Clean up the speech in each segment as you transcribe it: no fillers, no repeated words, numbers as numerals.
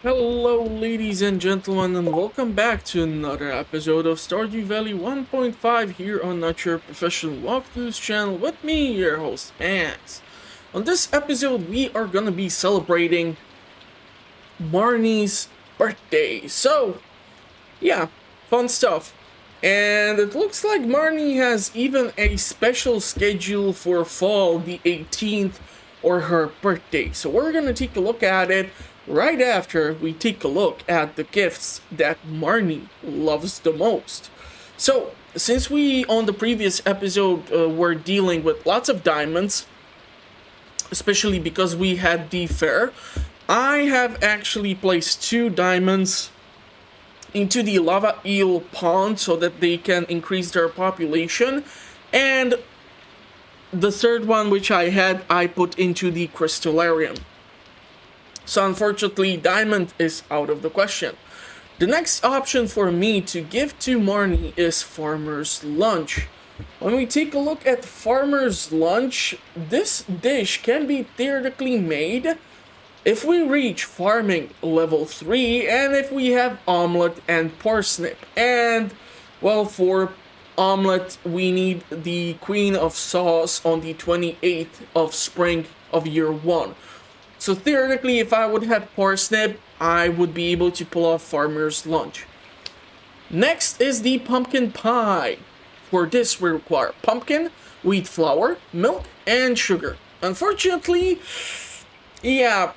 Hello, ladies and gentlemen, and welcome back to another episode of Stardew Valley 1.5 here on Not Your Professional Walkthroughs channel with me, your host, Max. On this episode, we are gonna be celebrating Marnie's birthday. So, yeah, fun stuff. And it looks like Marnie has even a special schedule for fall the 18th or her birthday. So we're gonna take a look at it right after we take a look at the gifts that Marnie loves the most. So, since we on the previous episode were dealing with lots of diamonds, especially because we had the fair, I have actually placed 2 diamonds into the lava eel pond so that they can increase their population, and the third one which I put into the crystallarium. So unfortunately, diamond is out of the question. The next option for me to give to Marnie is farmer's lunch. When we take a look at farmer's lunch, this dish can be theoretically made if we reach farming level 3 and if we have omelet and parsnip. And, well, for omelet, we need the queen of sauce on the 28th of spring of year 1. So theoretically, if I would have parsnip, I would be able to pull off farmer's lunch. Next is the pumpkin pie. For this, we require pumpkin, wheat flour, milk, and sugar. Unfortunately, yeah,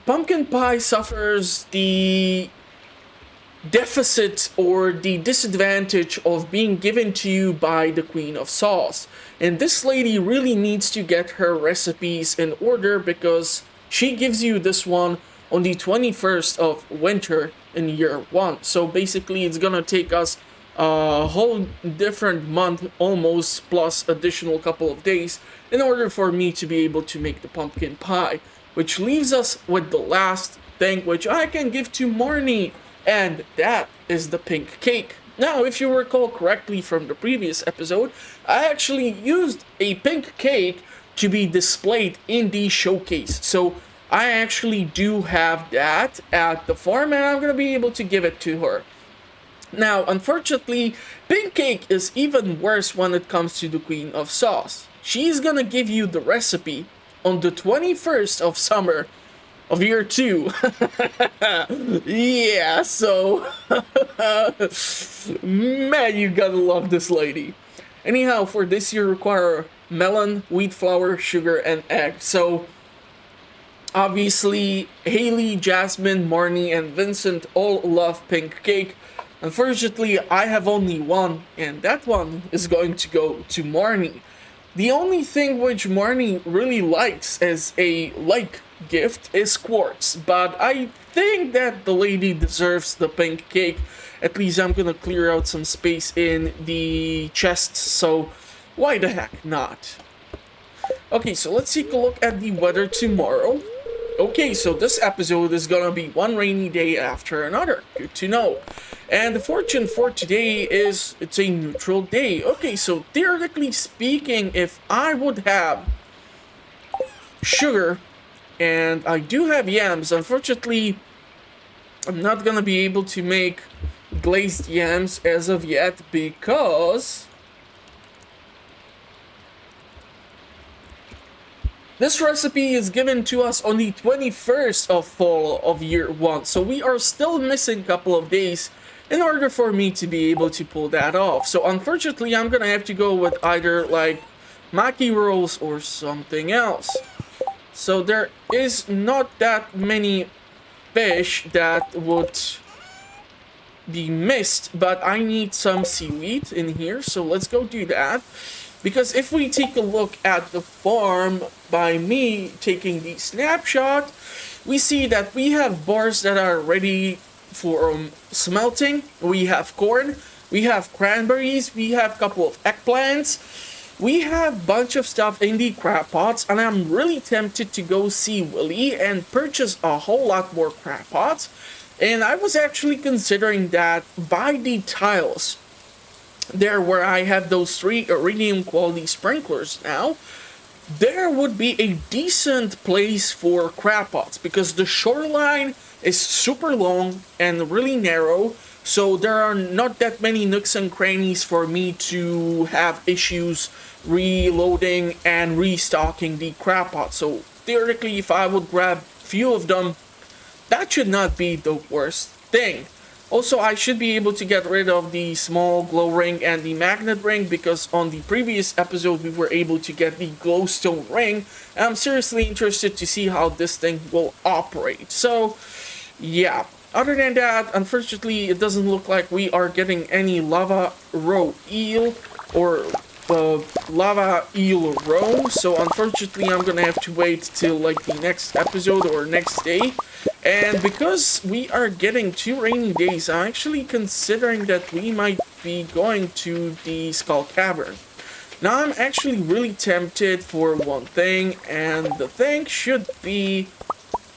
pumpkin pie suffers the deficit or the disadvantage of being given to you by the Queen of Sauce. And this lady really needs to get her recipes in order because she gives you this one on the 21st of winter in year 1. So basically it's gonna take us a whole different month almost plus additional couple of days in order for me to be able to make the pumpkin pie. Which leaves us with the last thing which I can give to Marnie, and that is the pink cake. Now, if you recall correctly from the previous episode, I actually used a pink cake to be displayed in the showcase. So I actually do have that at the farm and I'm going to be able to give it to her. Now, unfortunately, pink cake is even worse when it comes to the Queen of Sauce. She's going to give you the recipe on the 21st of summer of year 2. Yeah, so man, you gotta love this lady. Anyhow, for this you require melon, wheat flour, sugar, and egg. So obviously Haley, Jasmine, Marnie, and Vincent all love pink cake. Unfortunately, I have only one, and that one is going to go to Marnie. The only thing which Marnie really likes as a gift is quartz, but I think that the lady deserves the pink cake. At least I'm gonna clear out some space in the chests, so why the heck not? Okay, so let's take a look at the weather tomorrow. Okay, so this episode is gonna be one rainy day after another. Good to know. And the fortune for today is it's a neutral day. Okay, so theoretically speaking, if I would have sugar and I do have yams, unfortunately, I'm not gonna be able to make glazed yams as of yet because this recipe is given to us on the 21st of fall of year 1. So we are still missing a couple of days in order for me to be able to pull that off. So unfortunately, I'm gonna have to go with either like maki rolls or something else. So there is not that many fish that would be missed, but I need some seaweed in here, so let's go do that. Because if we take a look at the farm by me taking the snapshot, we see that we have bars that are ready for smelting. We have corn, we have cranberries, we have a couple of eggplants, we have a bunch of stuff in the crab pots, and I'm really tempted to go see Willy and purchase a whole lot more crab pots. And I was actually considering that buy the tiles there where I have those 3 iridium quality sprinklers now, there would be a decent place for crab pots because the shoreline is super long and really narrow, so there are not that many nooks and crannies for me to have issues reloading and restocking the crab pots. So theoretically, if I would grab few of them, that should not be the worst thing. Also, I should be able to get rid of the small glow ring and the magnet ring because on the previous episode we were able to get the glowstone ring. And I'm seriously interested to see how this thing will operate. So, yeah. Other than that, unfortunately, it doesn't look like we are getting any lava roe eel or lava eel roe. So unfortunately, I'm gonna have to wait till like the next episode or next day. And because we are getting 2 rainy days, I'm actually considering that we might be going to the Skull Cavern. Now I'm actually really tempted for one thing, and the thing should be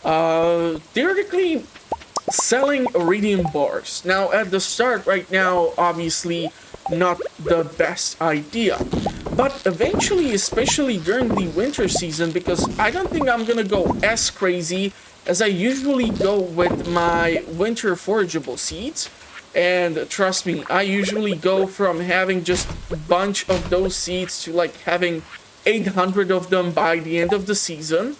theoretically selling iridium bars. Now at the start right now, obviously not the best idea. But eventually, especially during the winter season, because I don't think I'm gonna go as crazy as I usually go with my winter forageable seeds. And trust me, I usually go from having just a bunch of those seeds to like having 800 of them by the end of the season.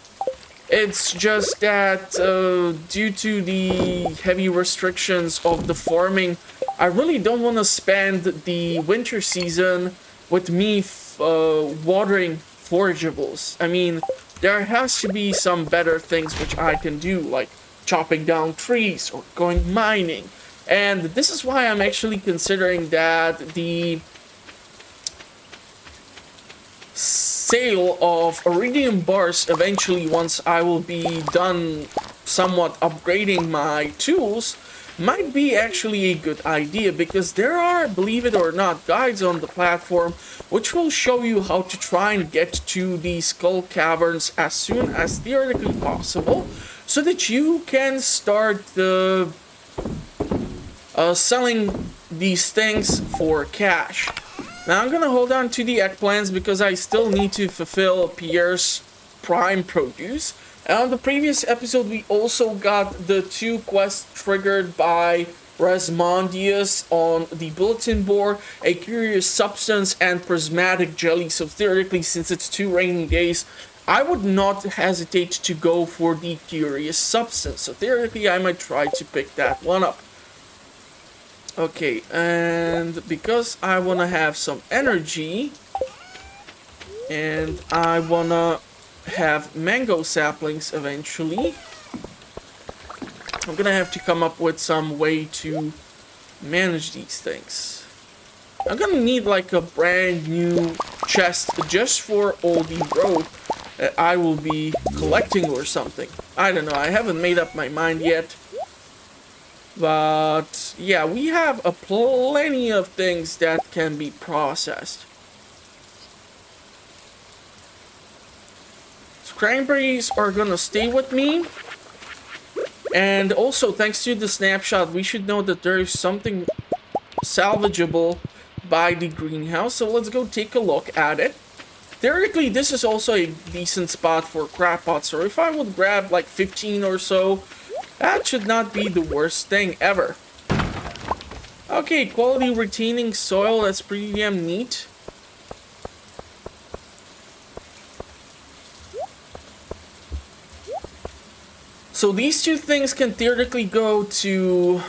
It's just that due to the heavy restrictions of the farming, I really don't want to spend the winter season with me watering forageables. I mean, there has to be some better things which I can do, like chopping down trees or going mining. And this is why I'm actually considering that the sale of iridium bars eventually, once I will be done somewhat upgrading my tools, might be actually a good idea, because there are, believe it or not, guides on the platform which will show you how to try and get to the Skull Caverns as soon as theoretically possible, so that you can start selling these things for cash. Now I'm gonna hold on to the eggplants because I still need to fulfill Pierre's prime produce. And on the previous episode we also got the 2 quests triggered by Resmondius on the bulletin board, a curious substance and prismatic jelly. So theoretically, since it's 2 rainy days, I would not hesitate to go for the curious substance. So theoretically I might try to pick that one up. Okay, and because I want to have some energy, and I want to have mango saplings eventually, I'm going to have to come up with some way to manage these things. I'm going to need like a brand new chest just for all the rope that I will be collecting or something. I don't know, I haven't made up my mind yet. But yeah, we have plenty of things that can be processed. Cranberries are gonna stay with me. And also, thanks to the snapshot, we should know that there is something salvageable by the greenhouse. So let's go take a look at it. Theoretically, this is also a decent spot for crab pots. So if I would grab like 15 or so, that should not be the worst thing ever. Okay, quality retaining soil, that's pretty damn neat. So these 2 things can theoretically go to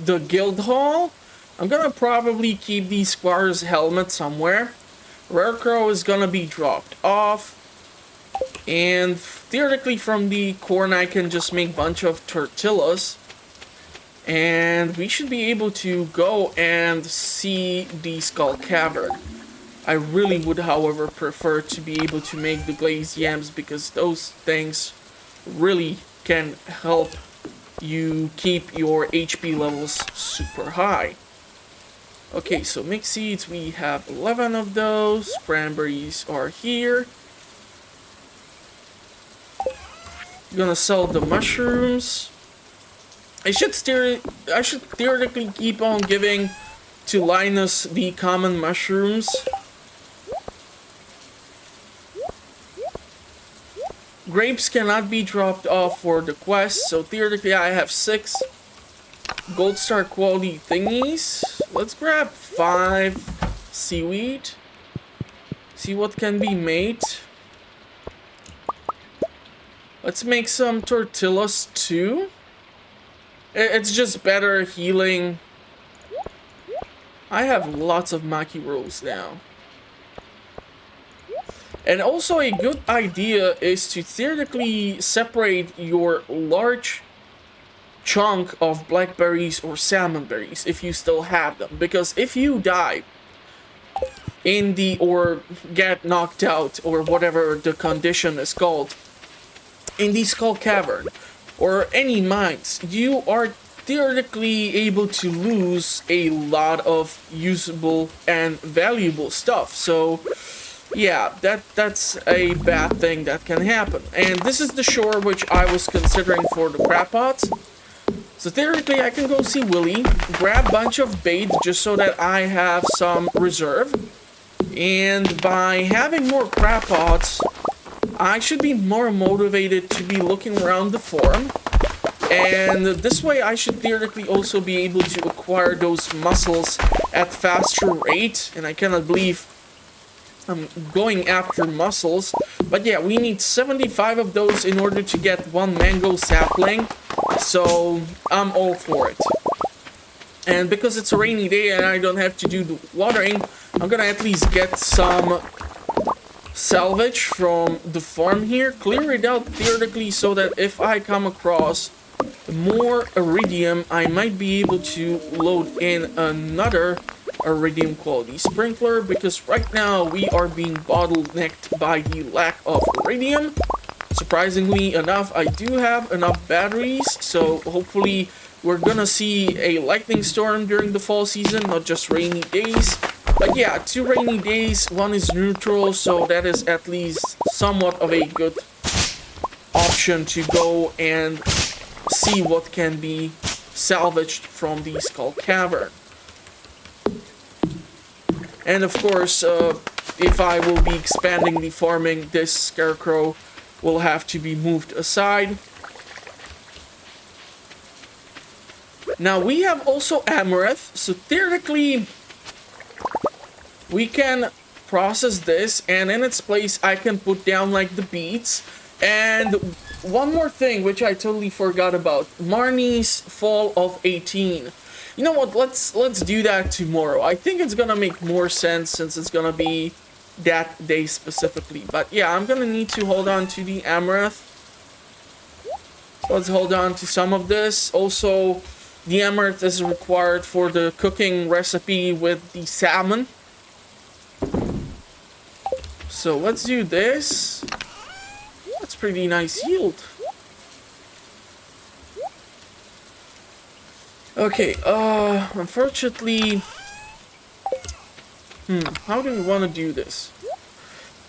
the guild hall. I'm gonna probably keep the squire's helmet somewhere. Rare crow is gonna be dropped off. And theoretically from the corn I can just make a bunch of tortillas. And we should be able to go and see the Skull Cavern. I really would, however, prefer to be able to make the glazed yams, because those things really can help you keep your HP levels super high. Okay, so mixed seeds, we have 11 of those. Cranberries are here. Gonna sell the mushrooms. I should theoretically keep on giving to Linus the common mushrooms. Grapes cannot be dropped off for the quest, so theoretically I have 6 gold star quality thingies. Let's grab 5 seaweed. See what can be made. Let's make some tortillas too. It's just better healing. I have lots of maki rolls now. And also a good idea is to theoretically separate your large chunk of blackberries or salmon berries if you still have them. Because if you die in the, or get knocked out, or whatever the condition is called, in the Skull Cavern or any mines, you are theoretically able to lose a lot of usable and valuable stuff. So yeah, that's a bad thing that can happen. And this is the shore which I was considering for the crab pots. So theoretically I can go see Willy, grab a bunch of bait just so that I have some reserve. And by having more crab pots, I should be more motivated to be looking around the farm. And this way I should theoretically also be able to acquire those mussels at faster rate. And I cannot believe I'm going after mussels. But yeah, we need 75 of those in order to get 1 mango sapling. So I'm all for it. And because it's a rainy day and I don't have to do the watering, I'm gonna at least get some salvage from the farm here, clear it out theoretically so that if I come across more iridium, I might be able to load in another iridium quality sprinkler, because right now we are being bottlenecked by the lack of iridium. Surprisingly enough, I do have enough batteries, so hopefully we're gonna see a lightning storm during the fall season, not just rainy days. But yeah, 2 rainy days, 1 is neutral, so that is at least somewhat of a good option to go and see what can be salvaged from the Skull Cavern. And of course, if I will be expanding the farming, this scarecrow will have to be moved aside. Now we have also amaranth, so theoretically we can process this, and in its place I can put down like the beets. And one more thing which I totally forgot about, Marnie's Fall of 18. You know what, let's do that tomorrow. I think it's gonna make more sense since it's gonna be that day specifically. But yeah, I'm gonna need to hold on to the amaranth. Let's hold on to some of this. Also, the amaranth is required for the cooking recipe with the salmon. So let's do this. That's pretty nice yield. Okay, unfortunately, how do we want to do this?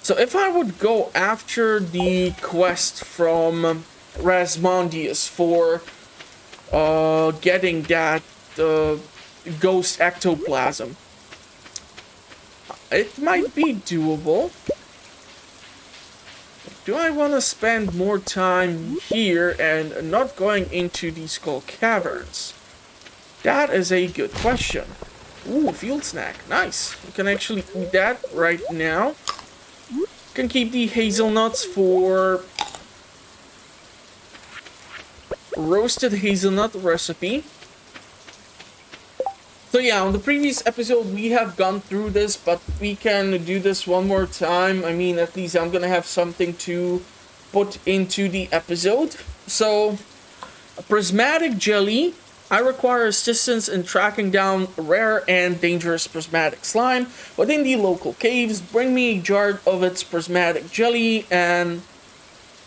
So if I would go after the quest from Rasmondius for getting that ghost ectoplasm, it might be doable. Do I want to spend more time here and not going into the Skull Caverns? That is a good question. Ooh, field snack. Nice. We can actually eat that right now. Can keep the hazelnuts for roasted hazelnut recipe. So yeah, on the previous episode we have gone through this, but we can do this one more time. I mean, at least I'm gonna have something to put into the episode. So, Prismatic Jelly. I require assistance in tracking down rare and dangerous prismatic slime within the local caves. Bring me a jar of its prismatic jelly and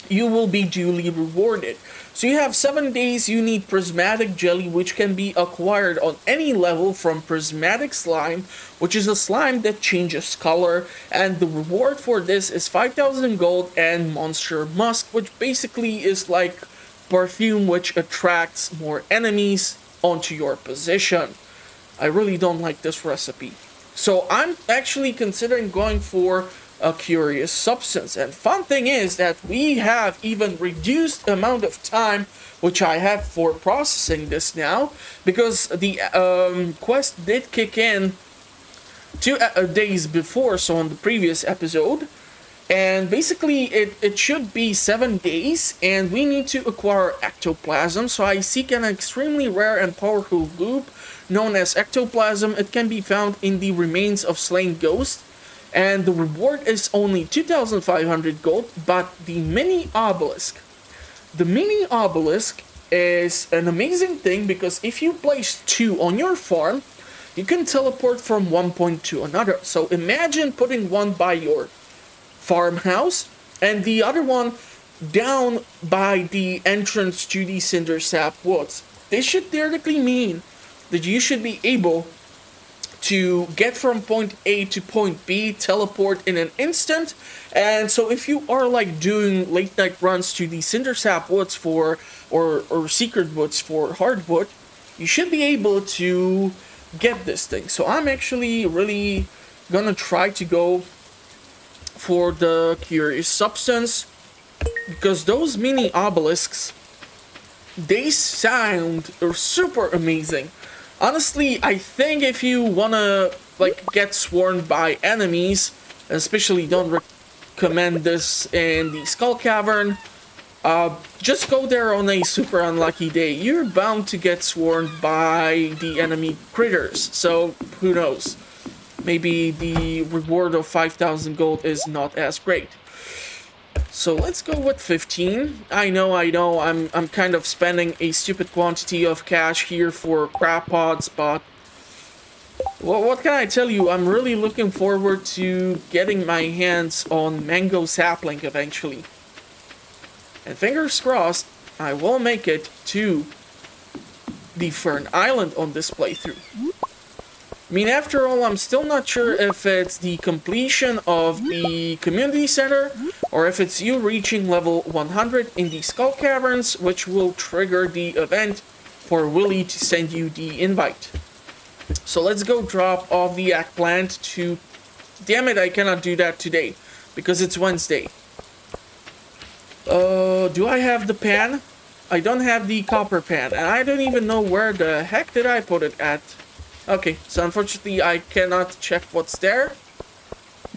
you will be duly rewarded. So you have 7 days. You need prismatic jelly, which can be acquired on any level from prismatic slime, which is a slime that changes color, and the reward for this is 5,000 gold and monster musk, which basically is like perfume which attracts more enemies onto your position. I really don't like this recipe. So I'm actually considering going for a curious substance. And fun thing is that we have even reduced amount of time which I have for processing this now, because the quest did kick in 2 days before, so on the previous episode. And basically it should be 7 days, and we need to acquire Ectoplasm. So I seek an extremely rare and powerful goop known as Ectoplasm. It can be found in the remains of slain ghosts, and the reward is only 2,500 gold. But the mini obelisk is an amazing thing, because if you place 2 on your farm, you can teleport from one point to another. So imagine putting one by your farmhouse and the other one down by the entrance to the Cindersap Woods. This should theoretically mean that you should be able to get from point A to point B, teleport in an instant. And so if you are like doing late night runs to the Cindersap Woods for or Secret Woods for hardwood, you should be able to get this thing. So I'm actually really gonna try to go for the curious substance, because those mini obelisks, they sound super amazing. Honestly, I think if you wanna like get swarmed by enemies, especially don't recommend this in the Skull Cavern, just go there on a super unlucky day. You're bound to get swarmed by the enemy critters, so who knows? Maybe the reward of 5,000 gold is not as great. So let's go with 15. I know, I'm kind of spending a stupid quantity of cash here for crab pods, but what can I tell you? I'm really looking forward to getting my hands on mango sapling eventually. And fingers crossed, I will make it to the Fern Island on this playthrough. I mean, after all, I'm still not sure if it's the completion of the community center or if it's you reaching level 100 in the Skull Caverns, which will trigger the event for Willy to send you the invite. So let's go drop off the eggplant to... Damn it, I cannot do that today because it's Wednesday. Do I have the pan? I don't have the copper pan, and I don't even know where the heck did I put it at. Okay, so unfortunately I cannot check what's there.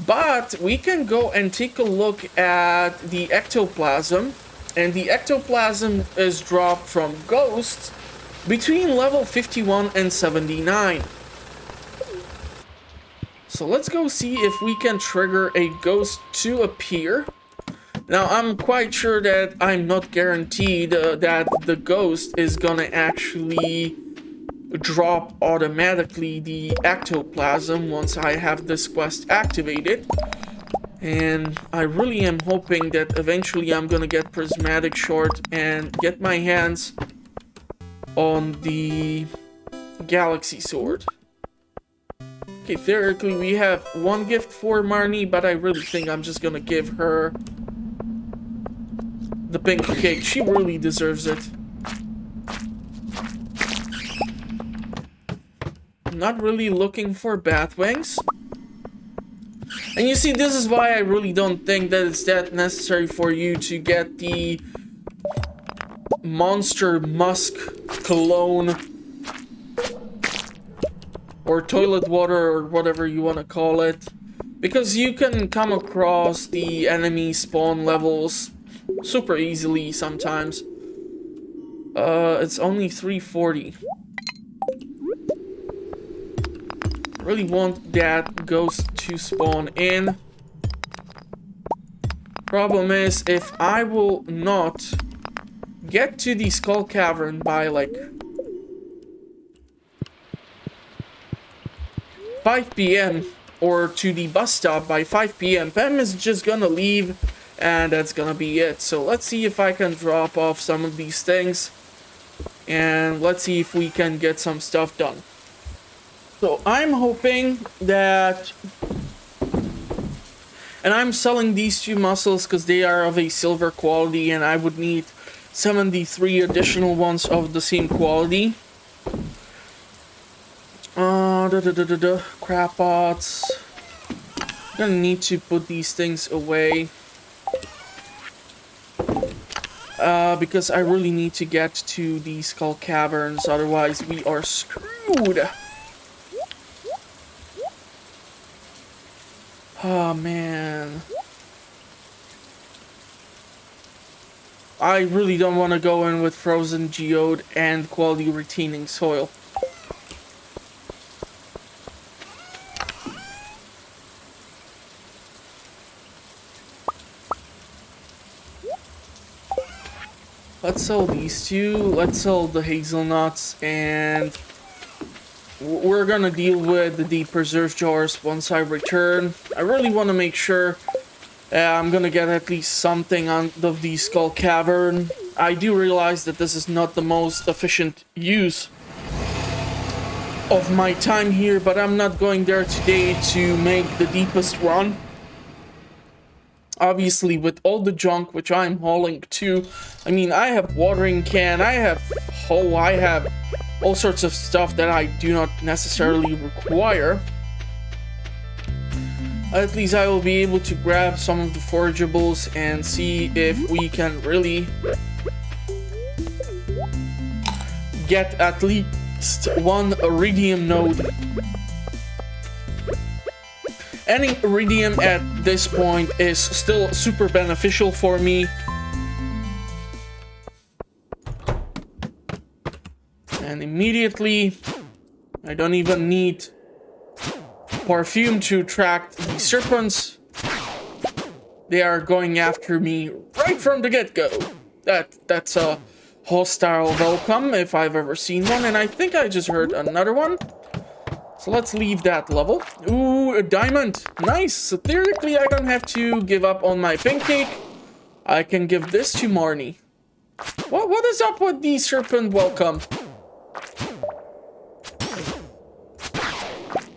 But we can go and take a look at the Ectoplasm. And the Ectoplasm is dropped from Ghosts between level 51 and 79. So let's go see if we can trigger a ghost to appear. Now, I'm quite sure that I'm not guaranteed that the ghost is gonna actually drop automatically the Ectoplasm once I have this quest activated. And I really am hoping that eventually I'm gonna get Prismatic Short and get my hands on the Galaxy Sword. Okay, theoretically we have one gift for Marnie, but I really think I'm just gonna give her the pink cake. She really deserves it. I'm not really looking for bat wings. And you see, this is why I really don't think that it's that necessary for you to get the Monster Musk Cologne or toilet water or whatever you want to call it. Because you can come across the enemy spawn levels super easily sometimes. It's only 340. Really want that ghost to spawn in. Problem is, if I will not get to the Skull Cavern by like 5 p.m. or to the bus stop by 5 p.m. Pam is just gonna leave and that's gonna be it. So let's see if I can drop off some of these things and let's see if we can get some stuff done. So I'm hoping that, and I'm selling these two mussels because they are of a silver quality and I would need 73 additional ones of the same quality. Crab pots. Gonna need to put these things away. Because I really need to get to the Skull Caverns, otherwise we are screwed. Oh man. I really don't want to go in with frozen geode and quality retaining soil. Let's sell these two. Let's sell the hazelnuts, and we're gonna deal with the preserve jars once I return. I really want to make sure I'm gonna get at least something out of the Skull Cavern. I do realize that this is not the most efficient use of my time here, but I'm not going there today to make the deepest run. Obviously, with all the junk which I'm hauling too, I mean, I have watering can, I have hoe, I have all sorts of stuff that I do not necessarily require. At least I will be able to grab some of the forageables and see if we can really get at least one iridium node. Any iridium at this point is still super beneficial for me. And immediately, I don't even need perfume to attract the serpents. They are going after me right from the get-go. That's a hostile welcome if I've ever seen one, and I think I just heard another one. So let's leave that level. Ooh, a diamond. Nice. So theoretically, I don't have to give up on my pancake. I can give this to Marnie. What is up with the serpent welcome?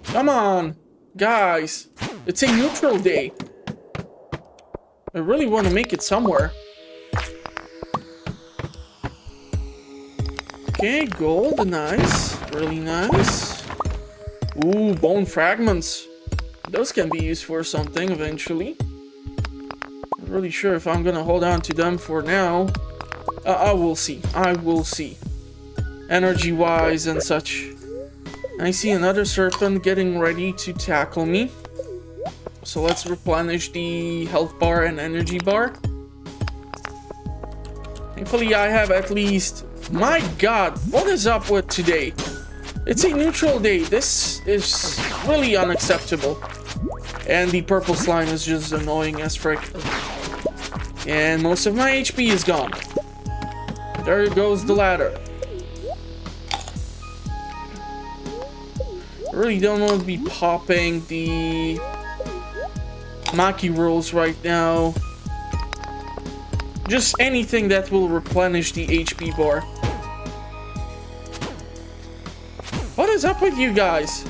Come on, guys. It's a neutral day. I really want to make it somewhere. Okay, gold. Nice. Really nice. Ooh, bone fragments. Those can be used for something eventually. Not really sure if I'm gonna hold on to them for now. I will see. I will see. Energy-wise and such. I see another serpent getting ready to tackle me. So let's replenish the health bar and energy bar. Thankfully, I have at least... My god, what is up with today? It's a neutral day. This is really unacceptable. And the purple slime is just annoying as frick. And most of my HP is gone. There goes the ladder. I really don't want to be popping the Maki rolls right now. Just anything that will replenish the HP bar. What is up with you guys?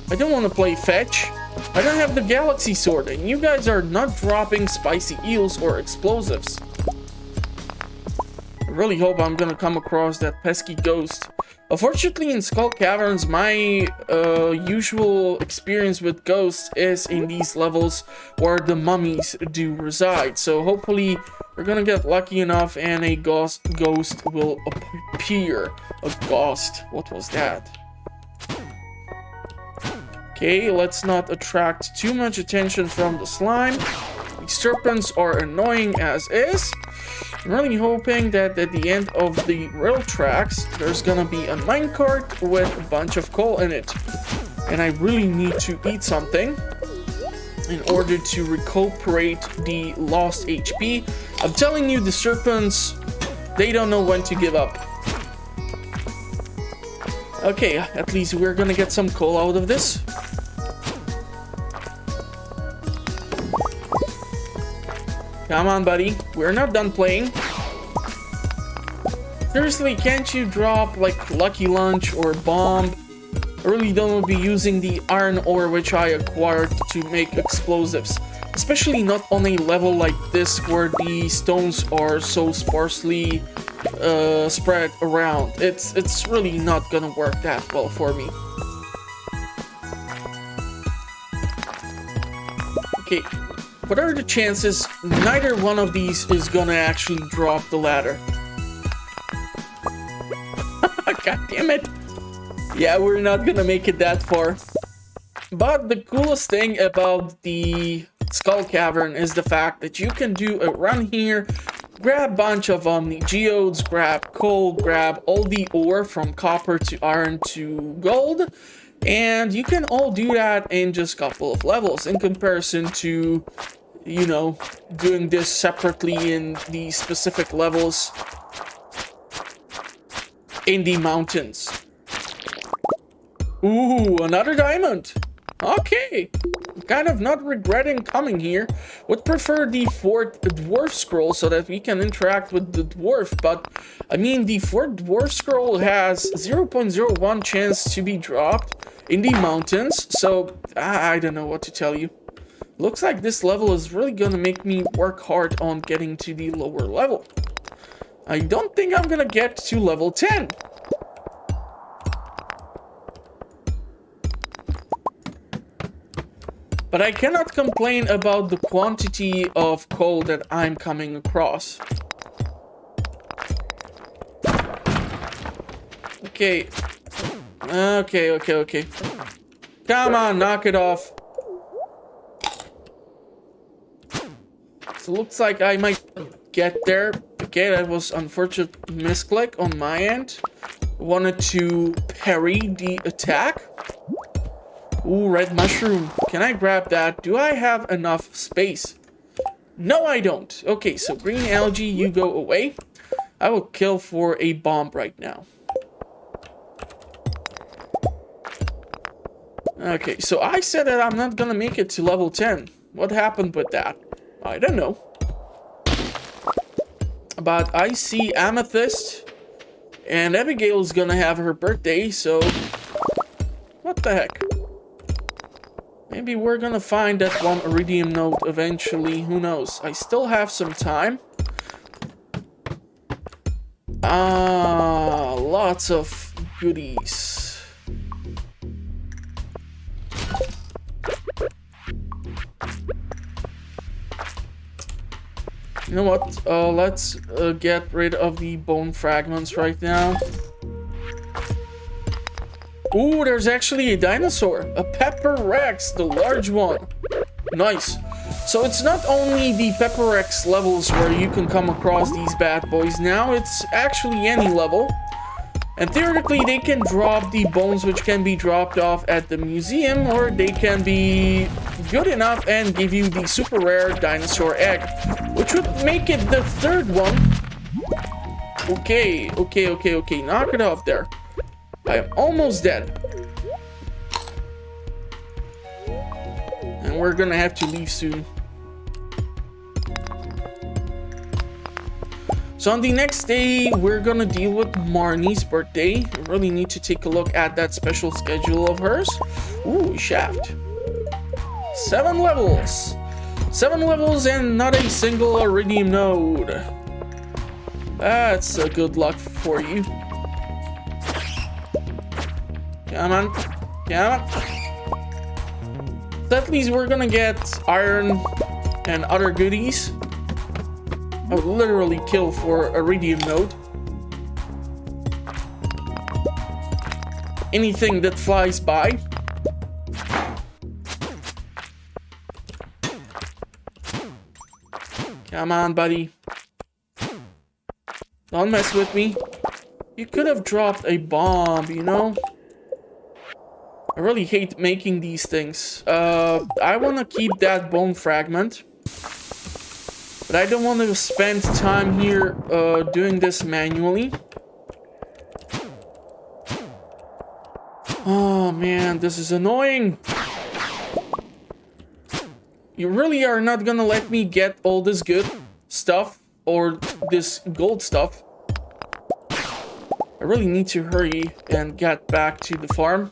I don't want to play fetch. I don't have the galaxy sword, and you guys are not dropping spicy eels or explosives. I really hope I'm gonna come across that pesky ghost. Unfortunately, in Skull Caverns, my usual experience with ghosts is in these levels where the mummies do reside. So hopefully, we're gonna get lucky enough and a ghost will appear. A ghost. What was that? Okay, let's not attract too much attention from the slime. The serpents are annoying as is. I'm really hoping that at the end of the rail tracks, there's gonna be a minecart with a bunch of coal in it. And I really need to eat something in order to recuperate the lost HP. I'm telling you, the serpents, they don't know when to give up. Okay, at least we're gonna get some coal out of this. Come on, buddy. We're not done playing. Seriously, can't you drop, like, Lucky Lunch or Bomb? I really don't want to be using the iron ore which I acquired to make explosives. Especially not on a level like this where the stones are so sparsely spread around. It's really not gonna work that well for me. Okay, what are the chances neither one of these is gonna actually drop the ladder? God damn it. Yeah, we're not gonna make it that far. But the coolest thing about the Skull Cavern is the fact that you can do a run here, grab a bunch of geodes, grab coal, grab all the ore from copper to iron to gold, and you can all do that in just a couple of levels in comparison to, you know, doing this separately in the specific levels in the mountains. Ooh, another diamond. Okay. I'm kind of not regretting coming here. Would prefer the 4th dwarf scroll so that we can interact with the dwarf, but I mean the 4th dwarf scroll has 0.01 chance to be dropped in the mountains, so I don't know what to tell you. Looks like this level is really gonna make me work hard on getting to the lower level. I don't think I'm gonna get to level 10. But I cannot complain about the quantity of coal that I'm coming across. Okay. Okay. Come on, knock it off. So looks like I might get there. Okay, that was unfortunate misclick on my end. Wanted to parry the attack. Ooh, red mushroom. Can I grab that? Do I have enough space? No, I don't. Okay, so green algae, you go away. I will kill for a bomb right now. Okay, so I said that I'm not gonna make it to level 10. What happened with that? I don't know. But I see Amethyst, and Abigail's gonna have her birthday, so what the heck? Maybe we're gonna find that one iridium node eventually, who knows? I still have some time. Lots of goodies. You know what? Let's get rid of the bone fragments right now. Ooh, there's actually a dinosaur. A Pepper Rex, the large one. Nice. So it's not only the Pepper Rex levels where you can come across these bad boys. Now it's actually any level. And theoretically, they can drop the bones which can be dropped off at the museum, or they can be good enough and give you the super rare dinosaur egg, which would make it the 3rd one. Okay. Knock it off there. I am almost dead. And we're gonna have to leave soon. So on the next day, we're gonna deal with Marnie's birthday. We really need to take a look at that special schedule of hers. Ooh, shaft. 7 levels. 7 levels and not a single iridium node. That's a good luck for you. Come on. So at least we're gonna get iron and other goodies. I would literally kill for iridium node. Anything that flies by. Come on, buddy. Don't mess with me. You could have dropped a bomb, you know? I really hate making these things. I want to keep that bone fragment. But I don't want to spend time here doing this manually. Oh man, this is annoying. You really are not gonna let me get all this good stuff or this gold stuff. I really need to hurry and get back to the farm.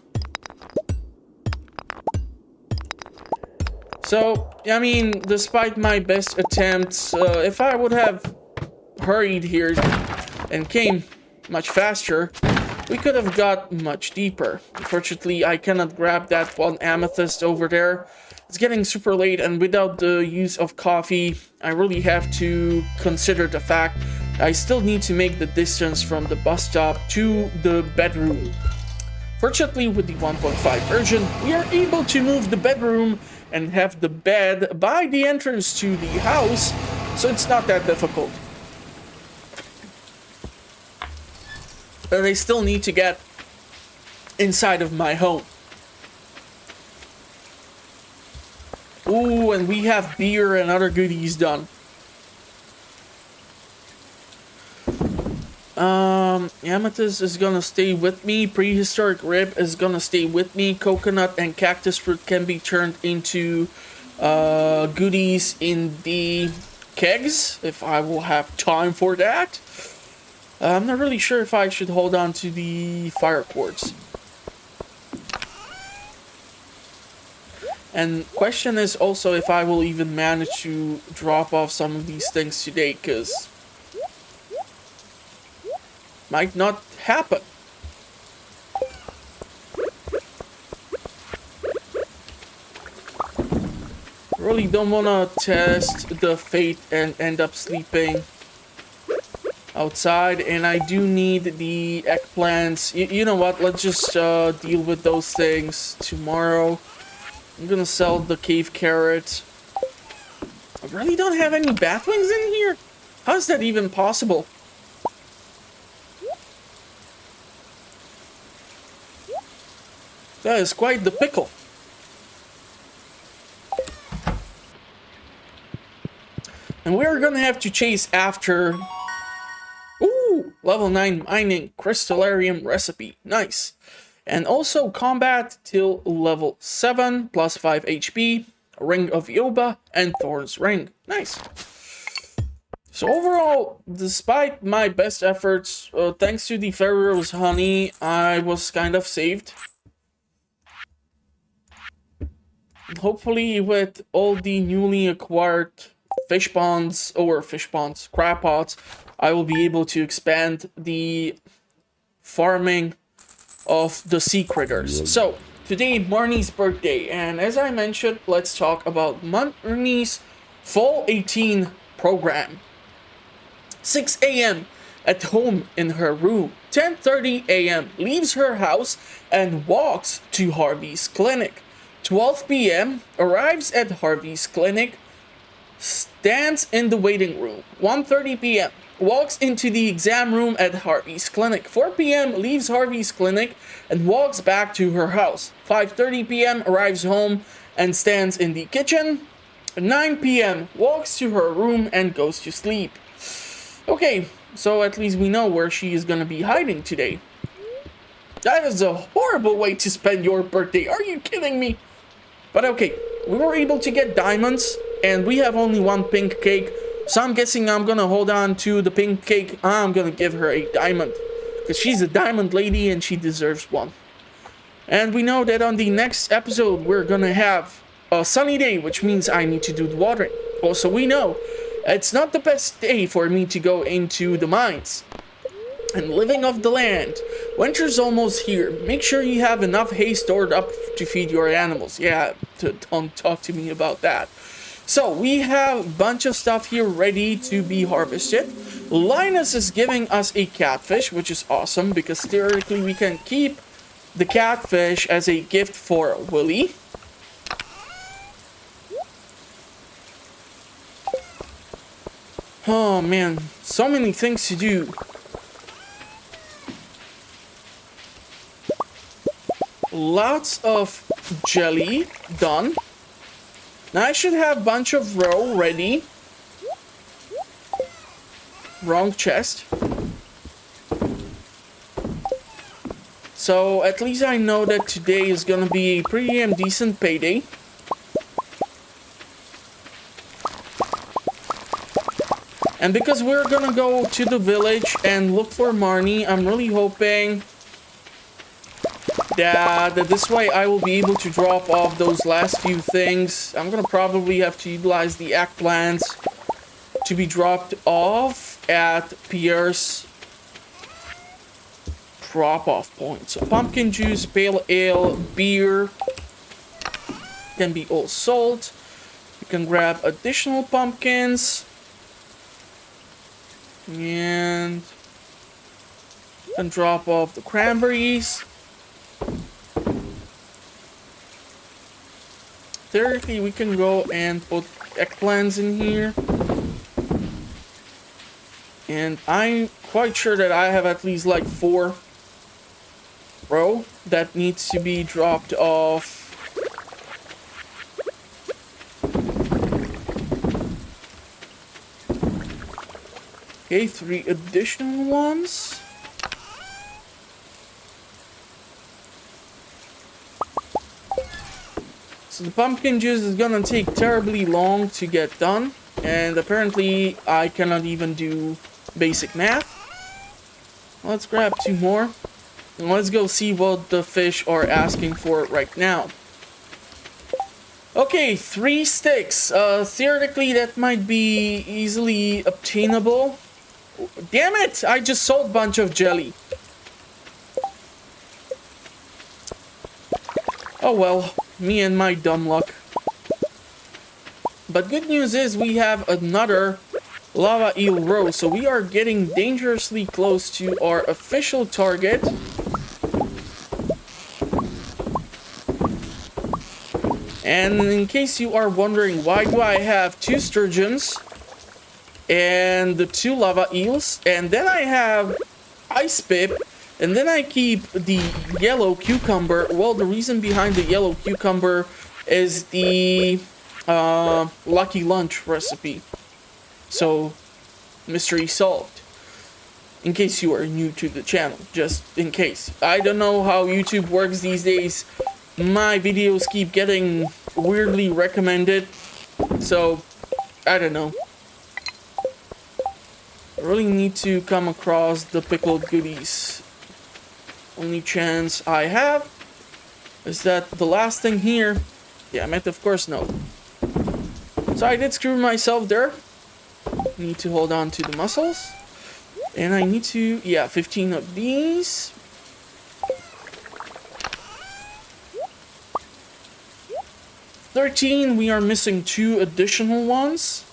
So, I mean, despite my best attempts, if I would have hurried here, and came much faster, we could have got much deeper. Unfortunately, I cannot grab that one amethyst over there. It's getting super late, and without the use of coffee, I really have to consider the fact I still need to make the distance from the bus stop to the bedroom. Fortunately, with the 1.5 version, we are able to move the bedroom and have the bed by the entrance to the house, so it's not that difficult. But I still need to get inside of my home. Ooh, and we have beer and other goodies done. Amethyst is gonna stay with me. Prehistoric rib is gonna stay with me. Coconut and cactus fruit can be turned into goodies in the kegs if I will have time for that. I'm not really sure if I should hold on to the fire quartz. And question is also if I will even manage to drop off some of these things today, because might not happen. Really don't want to test the fate and end up sleeping outside, and I do need the eggplants. You know what, let's just deal with those things tomorrow. I'm gonna sell the cave carrot. I really don't have any batwings in here? How is that even possible? That is quite the pickle. And we're gonna have to chase after... Ooh! Level 9 mining crystallarium recipe. Nice. And also combat till level 7, plus 5 HP, Ring of Yoba, and Thorn's Ring. Nice. So overall, despite my best efforts, thanks to the Pharaoh's honey, I was kind of saved. Hopefully with all the newly acquired crab pots, I will be able to expand the farming of the sea critters. So, today, Marnie's birthday, and as I mentioned, let's talk about Marnie's Fall 18 program. 6 a.m. at home in her room. 10:30 a.m. leaves her house and walks to Harvey's clinic. 12 p.m. arrives at Harvey's clinic, stands in the waiting room. 1:30 p.m. walks into the exam room at Harvey's clinic. 4 p.m. leaves Harvey's clinic and walks back to her house. 5:30 p.m. arrives home and stands in the kitchen. 9 p.m. walks to her room and goes to sleep. Okay, so at least we know where she is gonna be hiding today. That is a horrible way to spend your birthday. Are you kidding me? But okay, we were able to get diamonds, and we have only one pink cake. So I'm guessing I'm gonna hold on to the pink cake. I'm gonna give her a diamond, because she's a diamond lady and she deserves one. And we know that on the next episode, we're gonna have a sunny day, which means I need to do the watering. Also, we know it's not the best day for me to go into the mines and living off the land. Winter's almost here. Make sure you have enough hay stored up to feed your animals. Yeah, don't talk to me about that. So we have a bunch of stuff here ready to be harvested. Linus is giving us a catfish, which is awesome because theoretically we can keep the catfish as a gift for Willy. Oh man, so many things to do. Lots of jelly done. Now I should have a bunch of roe ready. Wrong chest. So at least I know that today is gonna be a pretty decent payday. And because we're gonna go to the village and look for Marnie, I'm really hoping that this way I will be able to drop off those last few things. I'm gonna probably have to utilize the eggplants to be dropped off at Pierre's drop-off points. So pumpkin juice, pale ale, beer can be all sold. You can grab additional pumpkins. And you can drop off the cranberries. Theoretically, we can go and put eggplants in here. And I'm quite sure that I have at least like 4 row that needs to be dropped off. Okay, 3 additional ones. So the pumpkin juice is gonna take terribly long to get done. And apparently I cannot even do basic math. Let's grab 2 more. And let's go see what the fish are asking for right now. Okay, 3 sticks. Theoretically that might be easily obtainable. Damn it! I just sold a bunch of jelly. Oh well, me and my dumb luck. But good news is we have another lava eel row, so we are getting dangerously close to our official target. And in case you are wondering, why do I have 2 sturgeons and the 2 lava eels, and then I have ice pip, and then I keep the yellow cucumber? Well, the reason behind the yellow cucumber is the lucky lunch recipe. So, mystery solved. In case you are new to the channel, just in case. I don't know how YouTube works these days. My videos keep getting weirdly recommended. So, I don't know. I really need to come across the pickled goodies. Only chance I have is that the last thing here... Damn it, of course no. So I did screw myself there. Need to hold on to the mussels. And I need to... Yeah, 15 of these. $13, we are missing 2 additional ones.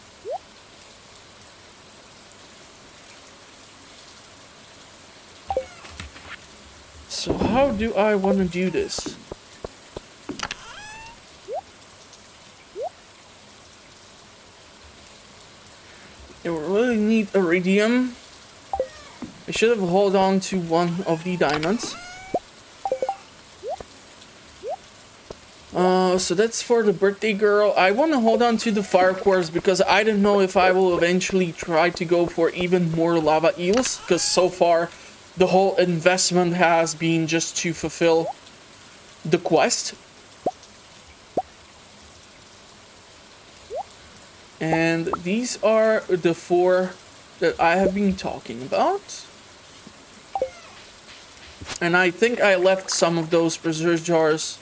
So how do I want to do this? I really need iridium. I should have held on to one of the diamonds. So that's for the birthday girl. I want to hold on to the fire cores because I don't know if I will eventually try to go for even more lava eels, because so far the whole investment has been just to fulfill the quest. And these are the 4 that I have been talking about. And I think I left some of those preserve jars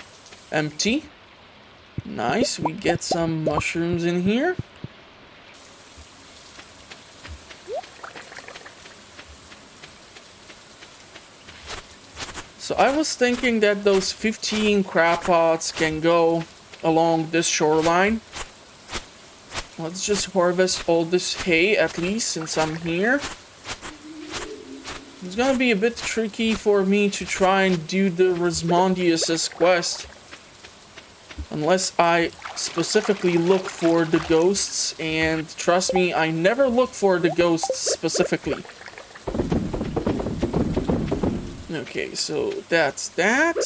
empty. Nice, we get some mushrooms in here. So I was thinking that those 15 crab pots can go along this shoreline. Let's just harvest all this hay, at least, since I'm here. It's gonna be a bit tricky for me to try and do the Rismondius' quest. Unless I specifically look for the ghosts, and trust me, I never look for the ghosts specifically. Okay, so that's that.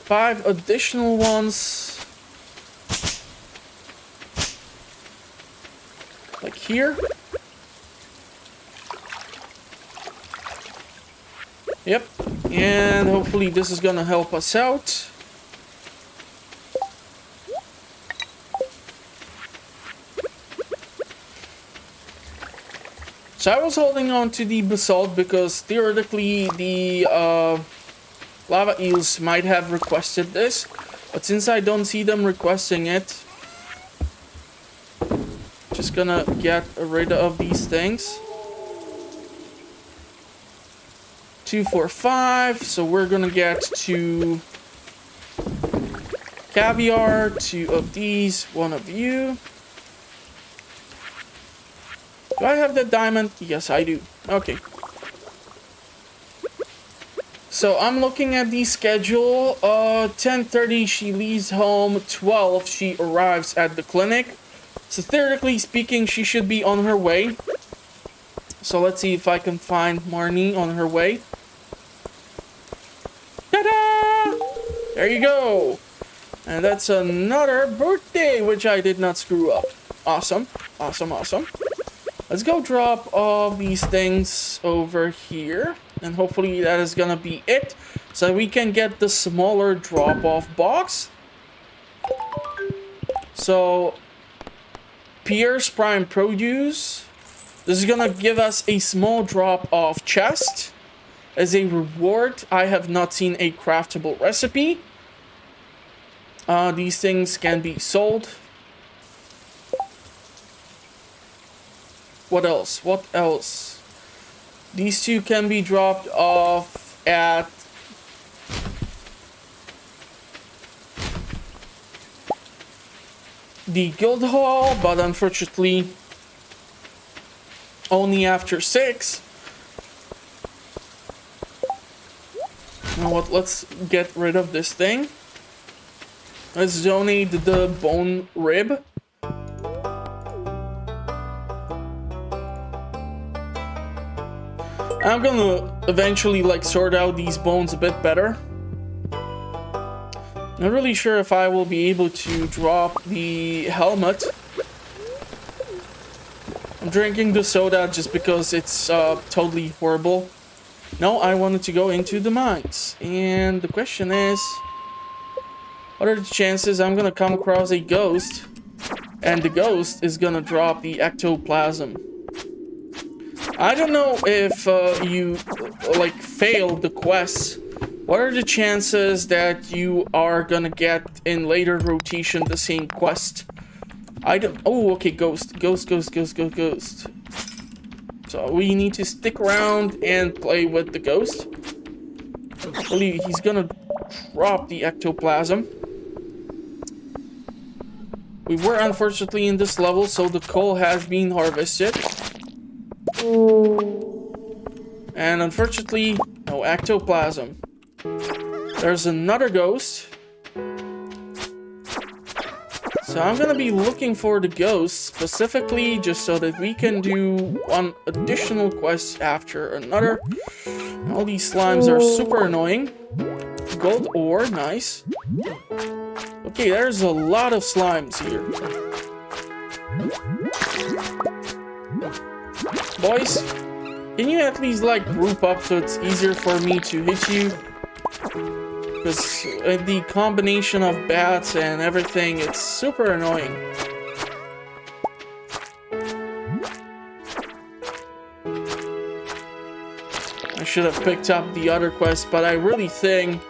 5 additional ones. Like here. Yep, and hopefully this is gonna help us out. So I was holding on to the basalt because theoretically the lava eels might have requested this, but since I don't see them requesting it, just gonna get rid of these things. 2, 4, 5. So we're gonna get 2 caviar, 2 of these, 1 of you. Do I have that diamond? Yes, I do. Okay. So I'm looking at the schedule. 10:30 she leaves home. 12 she arrives at the clinic. So theoretically speaking, she should be on her way. So let's see if I can find Marnie on her way. Ta-da! There you go. And that's another birthday, which I did not screw up. Awesome. Awesome, awesome. Let's go drop all these things over here. And hopefully that is gonna be it. So we can get the smaller drop-off box. So, Pierce Prime Produce. This is gonna give us a small drop-off chest. As a reward, I have not seen a craftable recipe. These things can be sold. What else? What else? These 2 can be dropped off at the guild hall, but unfortunately only after 6. You know what? Let's get rid of this thing. Let's donate the bone rib. I'm gonna eventually like sort out these bones a bit better. Not really sure if I will be able to drop the helmet. I'm drinking the soda just because it's totally horrible. No, I wanted to go into the mines. And the question is, what are the chances I'm gonna come across a ghost and the ghost is gonna drop the ectoplasm? I don't know if you like failed the quests. What are the chances that you are gonna get in later rotation the same quest? I don't. Oh, okay, ghost. So we need to stick around and play with the ghost. Hopefully he's gonna drop the ectoplasm. We were unfortunately in this level, so the coal has been harvested. And unfortunately, no ectoplasm. There's another ghost. So I'm gonna be looking for the ghost specifically just so that we can do one additional quest after another. All these slimes are super annoying. Gold ore, nice. Okay, there's a lot of slimes here. Boys, can you at least like group up so it's easier for me to hit you? Because the combination of bats and everything, it's super annoying. I should have picked up the other quest, but I really think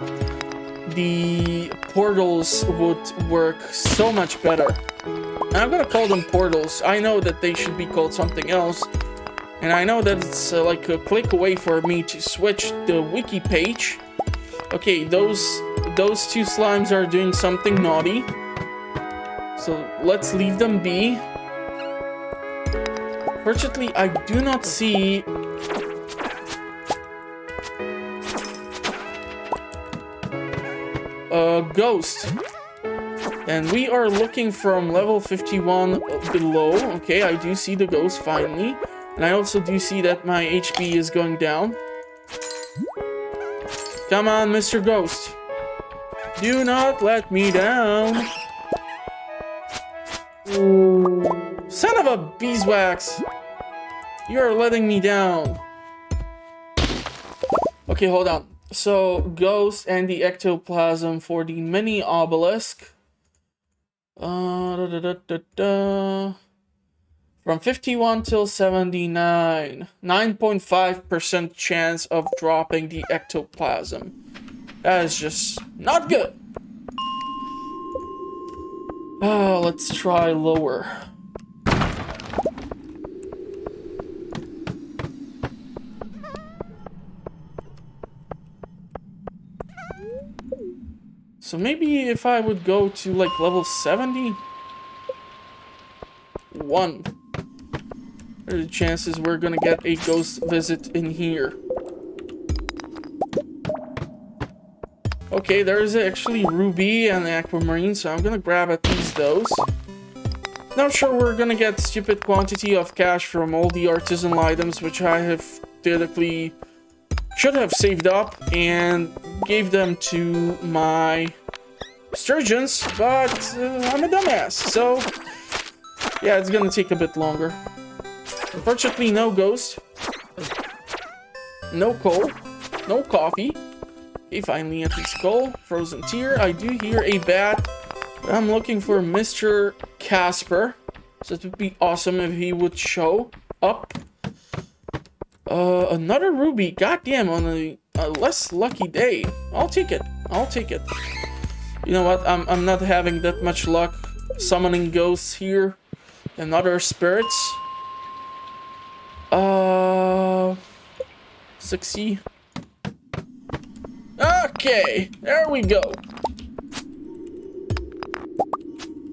the portals would work so much better. And I'm gonna call them portals. I know that they should be called something else. And I know that it's like a click away for me to switch the wiki page. Okay, those 2 slimes are doing something naughty. So let's leave them be. Fortunately, I do not see a ghost. And we are looking from level 51 below. Okay, I do see the ghost finally. And I also do see that my HP is going down. Come on, Mr. Ghost. Do not let me down. Son of a beeswax. You're letting me down. Okay, hold on. So, ghost and the ectoplasm for the mini obelisk. From 51 till 79. 9.5% chance of dropping the ectoplasm. That is just not good. Let's try lower. So maybe if I would go to like level 70? 1. What are the chances we're gonna get a ghost visit in here? Okay, there's actually ruby and aquamarine, so I'm gonna grab at least those. Not sure we're gonna get stupid quantity of cash from all the artisanal items, which I have theoretically should have saved up and gave them to my sturgeons, but I'm a dumbass, so yeah, it's gonna take a bit longer. Unfortunately, no ghost, no coal, no coffee. Okay, finally empty skull, frozen tear. I do hear a bat. I'm looking for Mr. Casper, so it would be awesome if he would show up. Another ruby. Goddamn, on a less lucky day. I'll take it. I'll take it. You know what? I'm not having that much luck summoning ghosts here and other spirits. 60. Okay, there we go.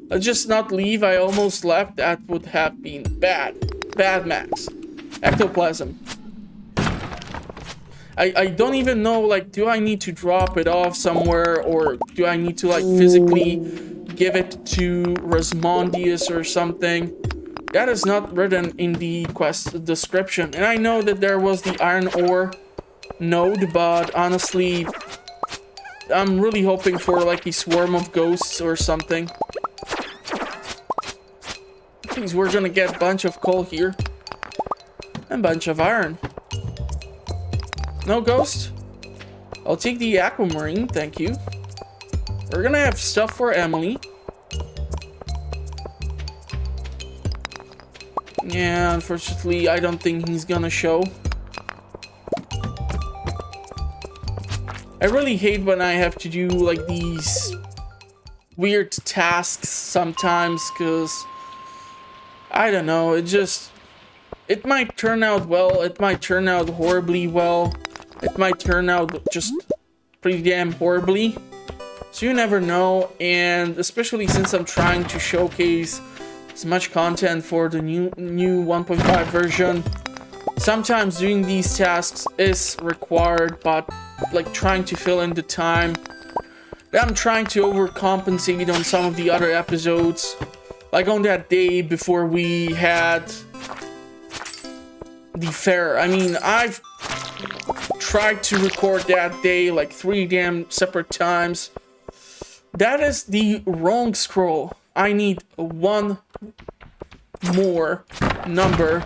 Let's just not leave. I almost left. That would have been bad. Bad max. Ectoplasm. I don't even know, like, do I need to drop it off somewhere, or do I need to, like, physically give it to Resmondius or something? That is not written in the quest description. And I know that there was the iron ore node, but honestly, I'm really hoping for, like, a swarm of ghosts or something. Please, we're gonna get a bunch of coal here. And a bunch of iron. No ghost? I'll take the aquamarine, thank you. We're gonna have stuff for Emily. Yeah, unfortunately, I don't think he's gonna show. I really hate when I have to do, like, these weird tasks sometimes, because I don't know, it might turn out well, it might turn out horribly well, it might turn out just pretty damn horribly, so you never know. And especially since I'm trying to showcase as much content for the new 1.5 version, sometimes doing these tasks is required, but like trying to fill in the time that I'm trying to overcompensate on some of the other episodes. Like on that day before we had the fair. I mean, I've tried to record that day like 3 damn separate times. That is the wrong scroll. I need one more number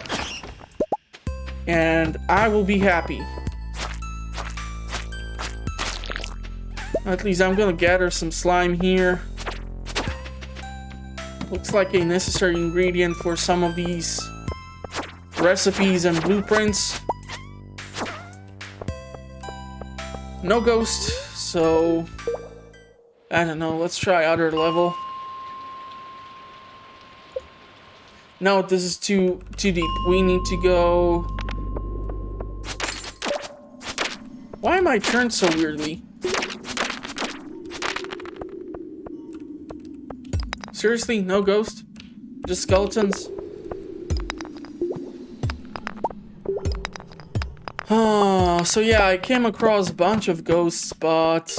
and I will be happy. At least I'm gonna gather some slime here. Looks like a necessary ingredient for some of these recipes and blueprints. No ghost, so I don't know, let's try other level. No, this is too deep. We need to go. Why am I turned so weirdly? Seriously, no ghost? Just skeletons? So yeah, I came across a bunch of ghosts, but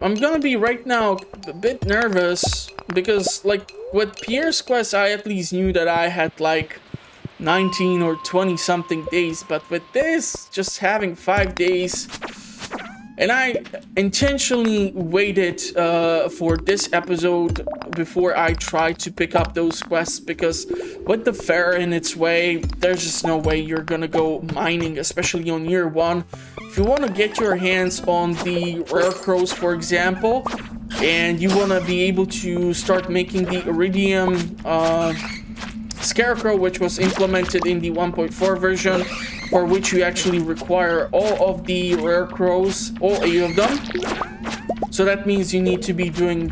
I'm gonna be right now a bit nervous because, like, with Pierre's quest, I at least knew that I had like 19 or 20 something days, but with this, just having 5 days. And I intentionally waited for this episode before I tried to pick up those quests, because with the fair in its way, there's just no way you're gonna go mining, especially on year 1. If you want to get your hands on the rare crows, for example, and you want to be able to start making the iridium scarecrow, which was implemented in the 1.4 version, for which you actually require all of the rare crows, all 8 of them. So that means you need to be doing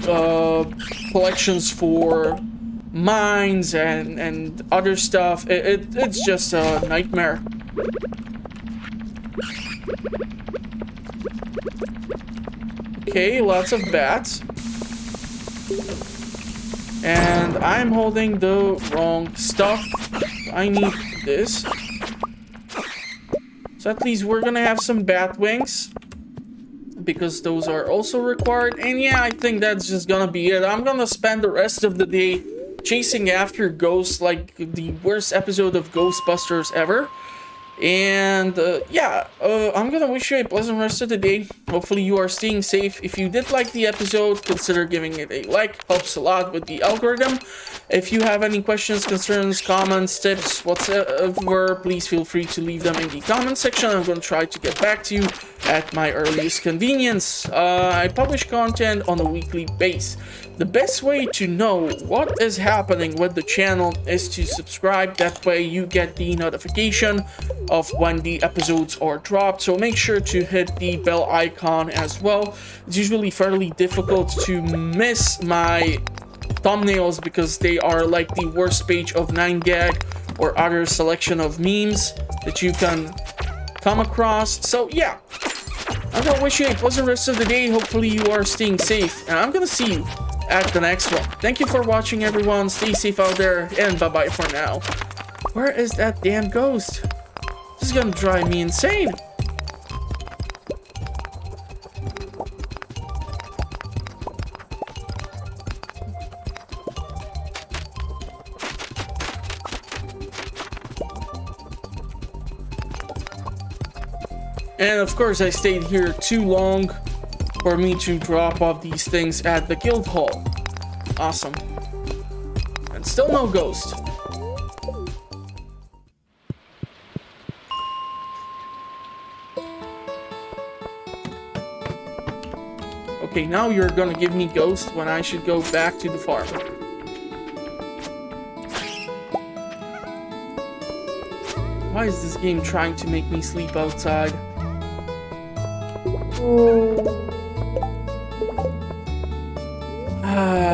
collections for mines and other stuff. It's just a nightmare. Okay, lots of bats. And I'm holding the wrong stuff. I need this. So at least we're gonna have some bat wings, because those are also required. And yeah, I think that's just gonna be it. I'm gonna spend the rest of the day chasing after ghosts, like the worst episode of Ghostbusters ever. And I'm gonna wish you a pleasant rest of the day. Hopefully you are staying safe. If you did like the episode, consider giving it a like. Helps a lot with the algorithm. If you have any questions, concerns, comments, tips, whatsoever, please feel free to leave them in the comment section. I'm gonna try to get back to you at my earliest convenience. I publish content on a weekly basis. The best way to know what is happening with the channel is to subscribe. That way you get the notification of when the episodes are dropped. So make sure to hit the bell icon as well. It's usually fairly difficult to miss my thumbnails because they are like the worst page of 9gag or other selection of memes that you can come across. So yeah, I'm gonna wish you a pleasant rest of the day. Hopefully you are staying safe, and I'm gonna see you at the next one. Thank you for watching, everyone. Stay safe out there, and bye-bye for now. Where is that damn ghost? This is gonna drive me insane. And of course, I stayed here too long for me to drop off these things at the guild hall. Awesome. And still no ghost. Okay, now you're gonna give me ghost when I should go back to the farm. Why is this game trying to make me sleep outside? Ah.